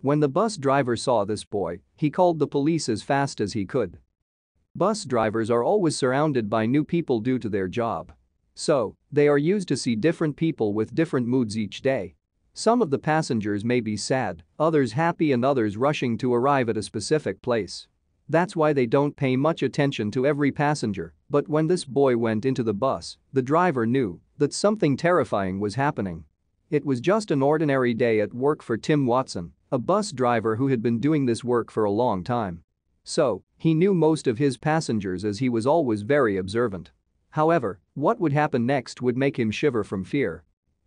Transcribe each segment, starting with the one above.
When the bus driver saw this boy, he called the police as fast as he could. Bus drivers are always surrounded by new people due to their job. So, they are used to see different people with different moods each day. Some of the passengers may be sad, others happy and others rushing to arrive at a specific place. That's why they don't pay much attention to every passenger, but when this boy went into the bus, the driver knew that something terrifying was happening. It was just an ordinary day at work for Tim Watson, a bus driver who had been doing this work for a long time. So, he knew most of his passengers as he was always very observant. However, what would happen next would make him shiver from fear.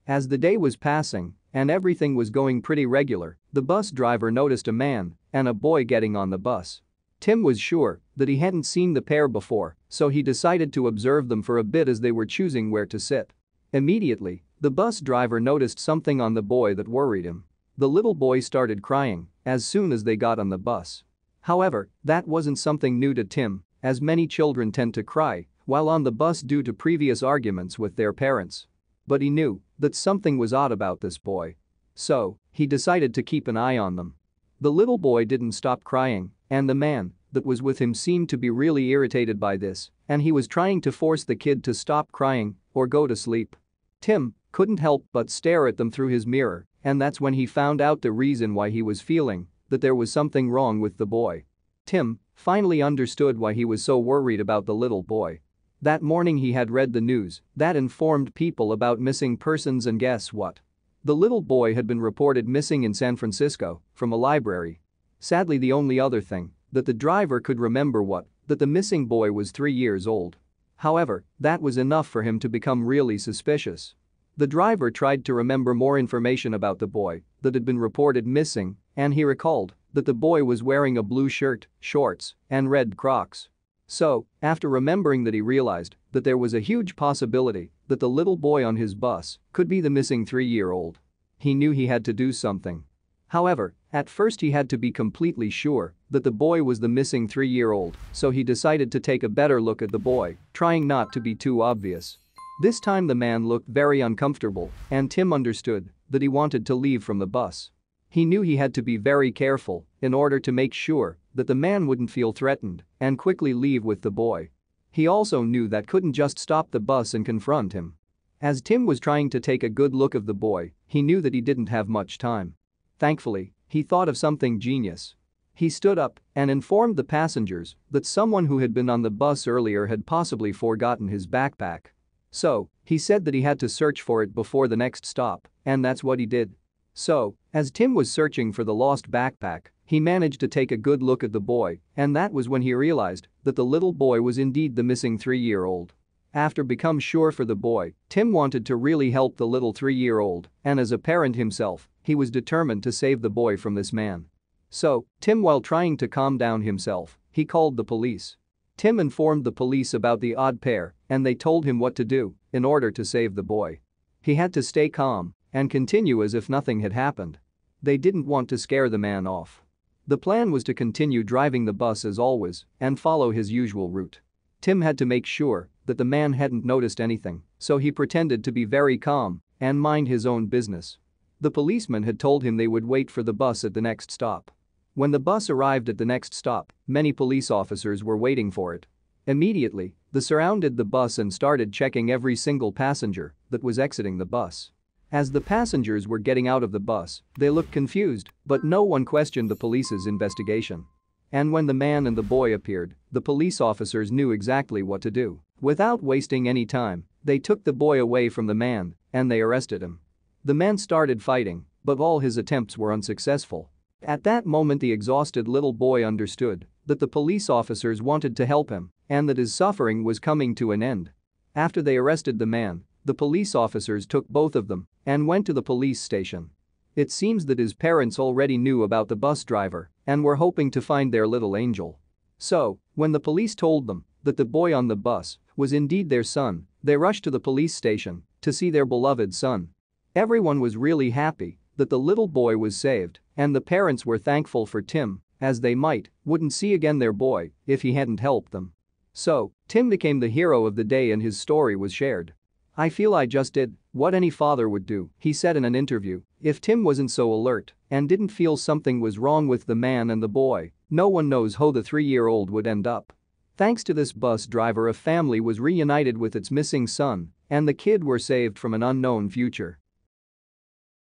As the day was passing and everything was going pretty regular, the bus driver noticed a man and a boy getting on the bus. Tim was sure that he hadn't seen the pair before, so he decided to observe them for a bit as they were choosing where to sit. Immediately, the bus driver noticed something on the boy that worried him. The little boy started crying as soon as they got on the bus. However, that wasn't something new to Tim, as many children tend to cry while on the bus due to previous arguments with their parents. But he knew that something was odd about this boy. So, he decided to keep an eye on them. The little boy didn't stop crying, and the man that was with him seemed to be really irritated by this, and he was trying to force the kid to stop crying or go to sleep. Tim couldn't help but stare at them through his mirror, and that's when he found out the reason why he was feeling that there was something wrong with the boy. Tim finally understood why he was so worried about the little boy. That morning he had read the news that informed people about missing persons, and guess what? The little boy had been reported missing in San Francisco from a library. Sadly, the only other thing that the driver could remember was that the missing boy was 3 years old. However, that was enough for him to become really suspicious. The driver tried to remember more information about the boy that had been reported missing, and he recalled that the boy was wearing a blue shirt, shorts, and red Crocs. So, after remembering that, he realized that there was a huge possibility that the little boy on his bus could be the missing 3-year-old. He knew he had to do something. However, at first he had to be completely sure that the boy was the missing 3-year-old, so he decided to take a better look at the boy, trying not to be too obvious. This time the man looked very uncomfortable, and Tim understood that he wanted to leave from the bus. He knew he had to be very careful in order to make sure that the man wouldn't feel threatened and quickly leave with the boy. He also knew that couldn't just stop the bus and confront him. As Tim was trying to take a good look of the boy, he knew that he didn't have much time. Thankfully, he thought of something genius. He stood up and informed the passengers that someone who had been on the bus earlier had possibly forgotten his backpack. So, he said that he had to search for it before the next stop, and that's what he did. So, as Tim was searching for the lost backpack, he managed to take a good look at the boy, and that was when he realized that the little boy was indeed the missing 3-year-old. After becoming sure for the boy, Tim wanted to really help the little 3-year-old, and as a parent himself, he was determined to save the boy from this man. So, Tim, while trying to calm down himself, he called the police. Tim informed the police about the odd pair, and they told him what to do in order to save the boy. He had to stay calm and continue as if nothing had happened. They didn't want to scare the man off. The plan was to continue driving the bus as always and follow his usual route. Tim had to make sure that the man hadn't noticed anything, so he pretended to be very calm and mind his own business. The policeman had told him they would wait for the bus at the next stop. When the bus arrived at the next stop, many police officers were waiting for it. Immediately, they surrounded the bus and started checking every single passenger that was exiting the bus. As the passengers were getting out of the bus, they looked confused, but no one questioned the police's investigation. And when the man and the boy appeared, the police officers knew exactly what to do. Without wasting any time, they took the boy away from the man and they arrested him. The man started fighting, but all his attempts were unsuccessful. At that moment, the exhausted little boy understood that the police officers wanted to help him and that his suffering was coming to an end. After they arrested the man, the police officers took both of them and went to the police station. It seems that his parents already knew about the bus driver and were hoping to find their little angel. So, when the police told them that the boy on the bus was indeed their son, they rushed to the police station to see their beloved son. Everyone was really happy that the little boy was saved, and the parents were thankful for Tim, as they wouldn't see again their boy if he hadn't helped them. So, Tim became the hero of the day and his story was shared. "I feel I just did what any father would do," he said in an interview. If Tim wasn't so alert and didn't feel something was wrong with the man and the boy, no one knows how the 3-year-old would end up. Thanks to this bus driver, a family was reunited with its missing son, and the kid were saved from an unknown future.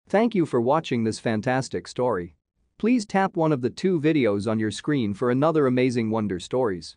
Thank you for watching this fantastic story. Please tap one of the 2 videos on your screen for another amazing wonder stories.